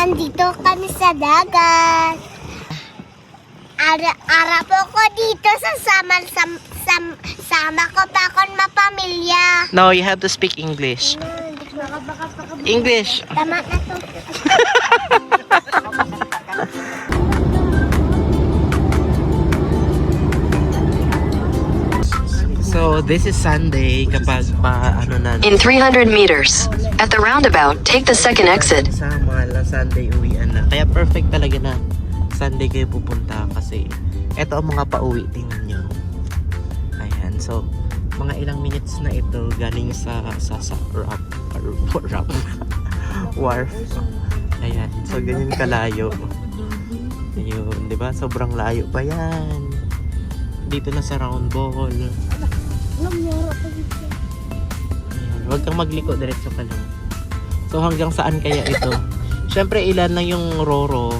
Nandito kami sa dagat. Ara po ko dito sa sama ko pa akong mapamilya. No, you have to speak English. English. Tama na to. So, this is Sunday kapag In 300 meters, at the roundabout, take the second exit. Sa mga Sunday uwian na. Kaya perfect talaga na Sunday kayo pupunta kasi eto ang mga pauwi, tingnan nyo. Ayan, so mga ilang minutes na ito galing sa wharf. Ayan, so ganyan kalayo. Ayun, di ba? Sobrang layo pa yan. Dito na sa round ball. Ayan, huwag kang magliko, diretso ka lang. So hanggang saan kaya ito? Syempre ilan lang yung Roro.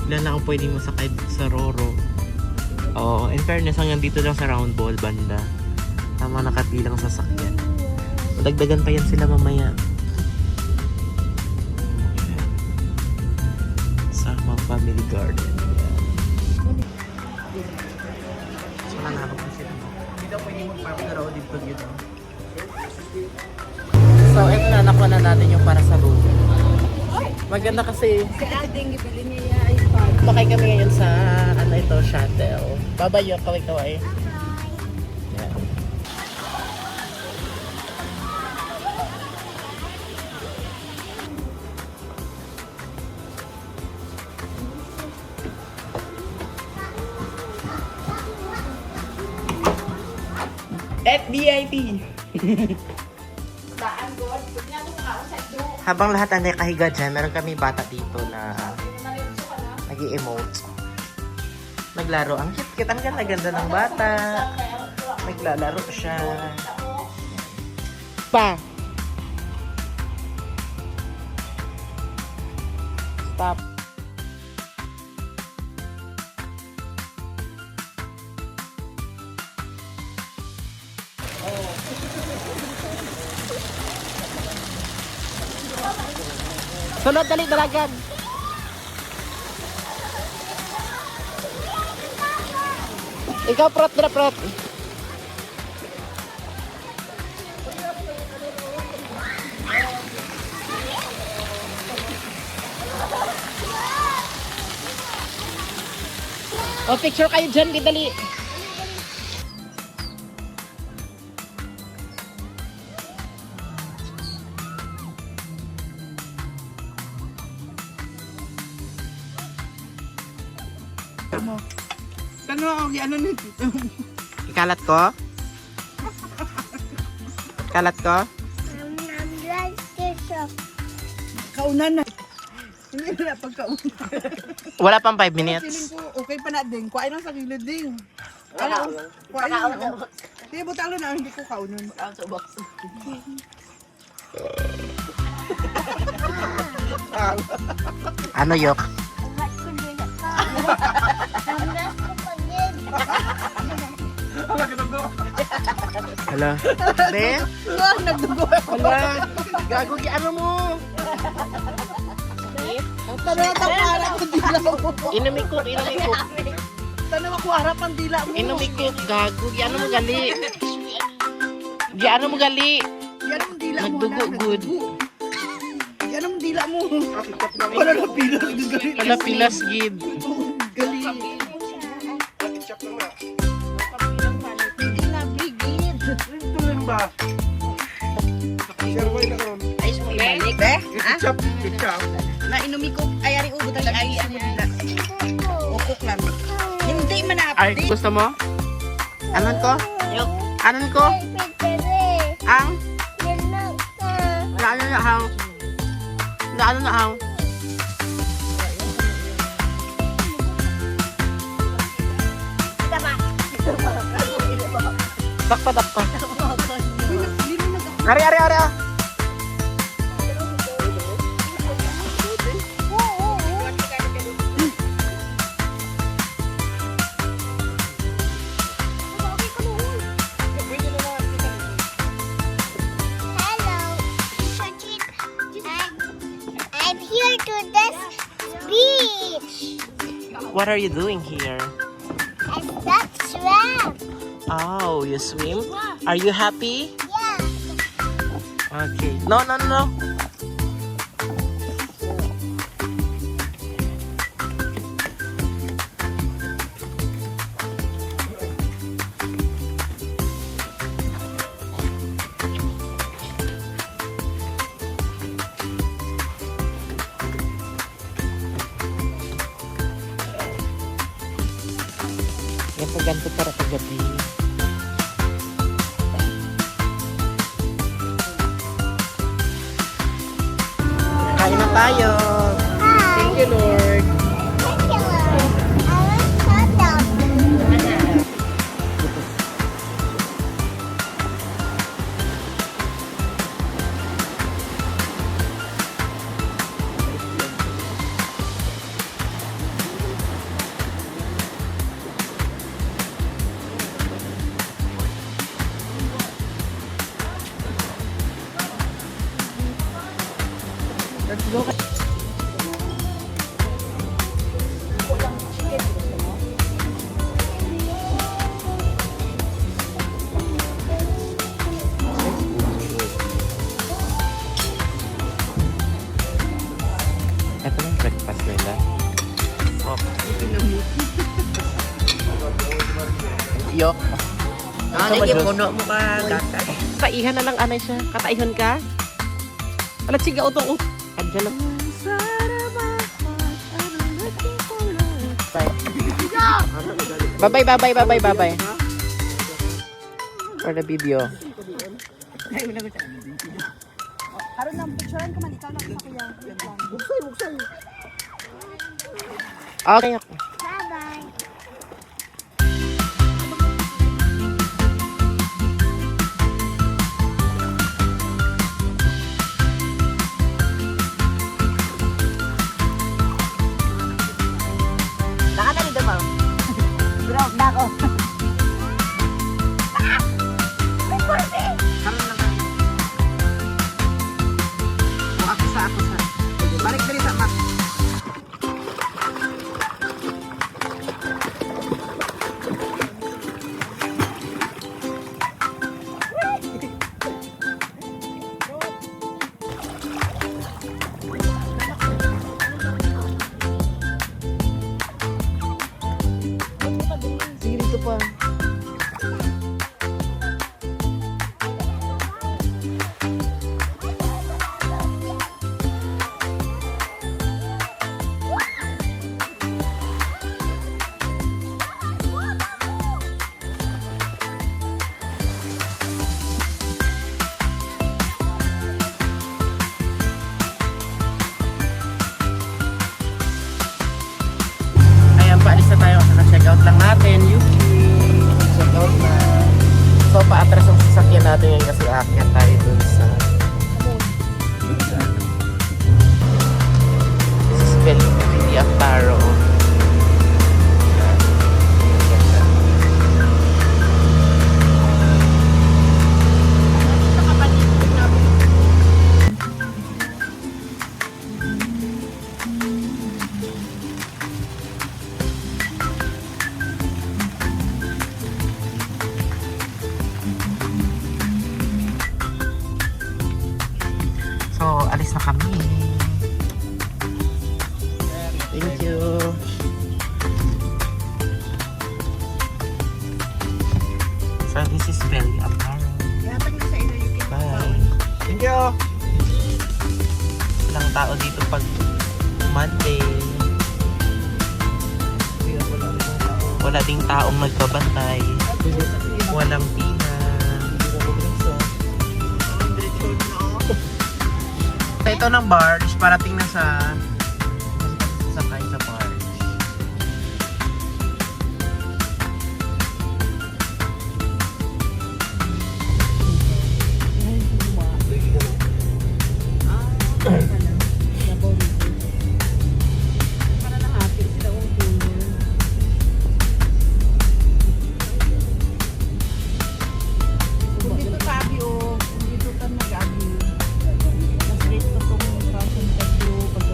Ilan lang ang pwedeng masakay sa Roro. Oh, in fairness, hanggang dito lang sa round ball banda. Tama, nakatilang sasakyan. Madagdagan pa yan sila mamaya. Sama Family Garden. So, nanakap na sila. Dito pwede mag-park na raw dito dito. So, eto na, nakuha na natin yung para sa room. Maganda kasi bakay kami ngayon sa ito, shuttle. Babayo, kaway-kaway. Yeah. FBIP. Habang lahat ang nakahiga dyan, meron kami bata dito na nag-i-emote. Naglaro. Ang cute-cute. Ang ganda-ganda ng bata. Naglalaro siya. Pa! Stop. Sunod, dali, dalagan. Ikaw, prot. O, picture kayo dyan, dali. Ano nito? Ikalat ko? Kalat ko? Kaunan na. Hindi na pagkaunan. Wala pang 5 Feeling minutes. ko okay pa na din. Kuhain lang sa gilid din. Kuhain lang. Sige, butalo na. Hindi ko kaunan. Ano yok? Hala. Be? Nagdugo. Hala. Gago, ano mo? Tanawag ako harap ang dila mo. Inumikot. Tanawag ako harap ang dila mo. Inumikot, gago. Ano mo gali? Ano mo gali? Yan ang dila mo. Nagdugo, good. Yan ang dila mo. Wala na pilas. Hala, pilas, gid. Gali. Na inumi ko ay ari ubot ang ay mo dila. Ukok lang. Hindi man Ay, gusto mo? Anon ko? Anon ko? Ang? Ano na hang? Ano na hang? Dakpa. Ari. I'm here to this beach. What are you doing here? And that's swim. Oh, you swim? Are you happy? Yeah. Okay. No, no, no. Yan po ganito para paggabi. Kain na tayo. Hi. Thank you, Lord. Thank you, Lord. I want hot dog. Let's go. Ito yung breakfast nila. Oh. Yok. Ano yung puno mo ka gata? Kataihan na lang anay siya. Kataihan ka? Alat siga utong Andiyan lang. Bye. Bye. For the video. Haron lang, picturean ko man, ikaw lang sa kuya. Buksay. Okay. Bye-bye. Naka na dito mo. Drop na ako. Haron lang kami. O ako sa. Balik dali sa mak. Sige dito pa. Ayan, paalis na tayo. Naka-check out lang natin. Yuki. Check out na. So, paatras ang sasakyan natin ngayon kasi aakyat tayo dun sa... This is Villa Taro. So, alis na kami. Thank you. So, this is Valley Aparo. Yatag na sa ilo yung Bye. Thank you. Ilang tao dito pag Monday. Wala ding taong nagbabantay. Walang pina. Ito ng barge, parating na sa sakay sa barge. Dito tabi o dito tan nag-abi. Mas dito tong fashion tag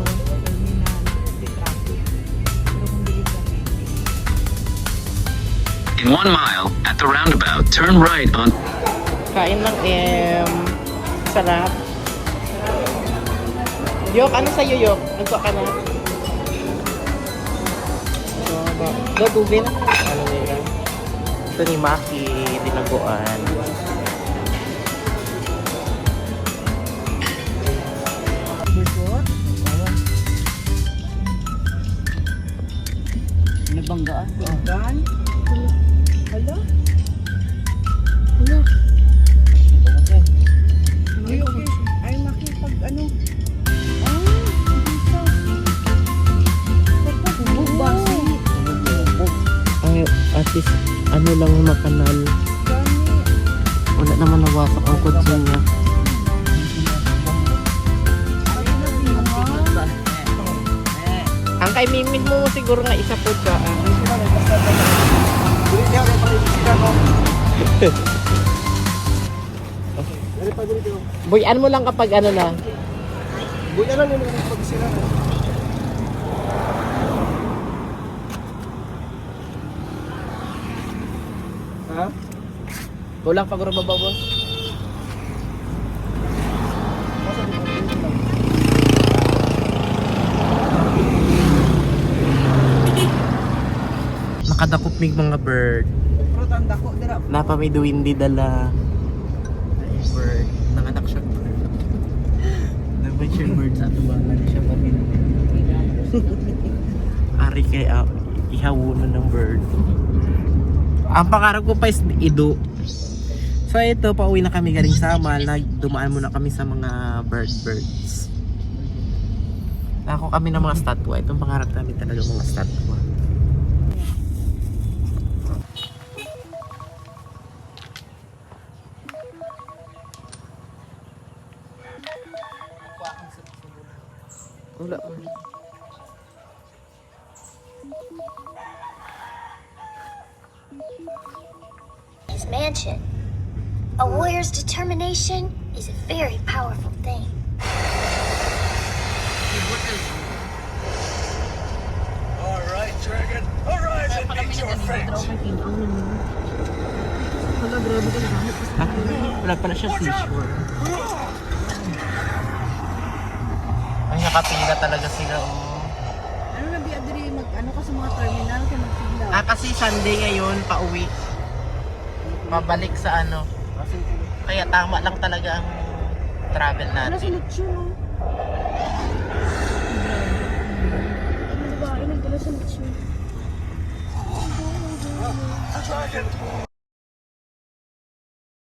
1 mile, at the roundabout, turn right on. Kain ng sarap. Yok, ano sa'yo, Yok? Nagko ka na? Go, tubin. Ano nila? Ito ni Maki, dinaguan. Nabanggaan. Banggaan? Hala? Ay, okay. Ay, makipag ano? Bubasi. Ay, at least, ano lang makanal. Wala naman nawasak ang kutso niya. Ang kay Mimin mo siguro nga isa po ka. Buyan mo lang kapag ano na. Buya lang yung pagsira. Ha? Kulang pag baba, boss. Nakadakop mig mga bird. Pero tanda ko, dira. Napa may duwindi dala. Ay, bird. Nanganak siya bird. Nabay siya bird sa atubangan siya pa Ari kay ihawunan ng bird. Ang pangarap ko pa is ido. So ito, pauwi na kami galing Samal. Dumaan muna kami sa mga birds. Ako kami ng mga statwa. Itong pangarap namin talaga mga statwa. Wala. His mansion. A warrior's determination is a very powerful thing. All right, dragon. Arise and meet your fate. Wala pala siya seashore. Ay, nakapila talaga sila, oh. Ano na biya diri mag-ano ka sa mga terminal kay magpila? Kasi Sunday ngayon, pauwi. Mabalik sa ano. Kaya tama lang talaga ang travel Ano sa natin. lechon? Ano ba? Inagdala sa lechon. Dragon.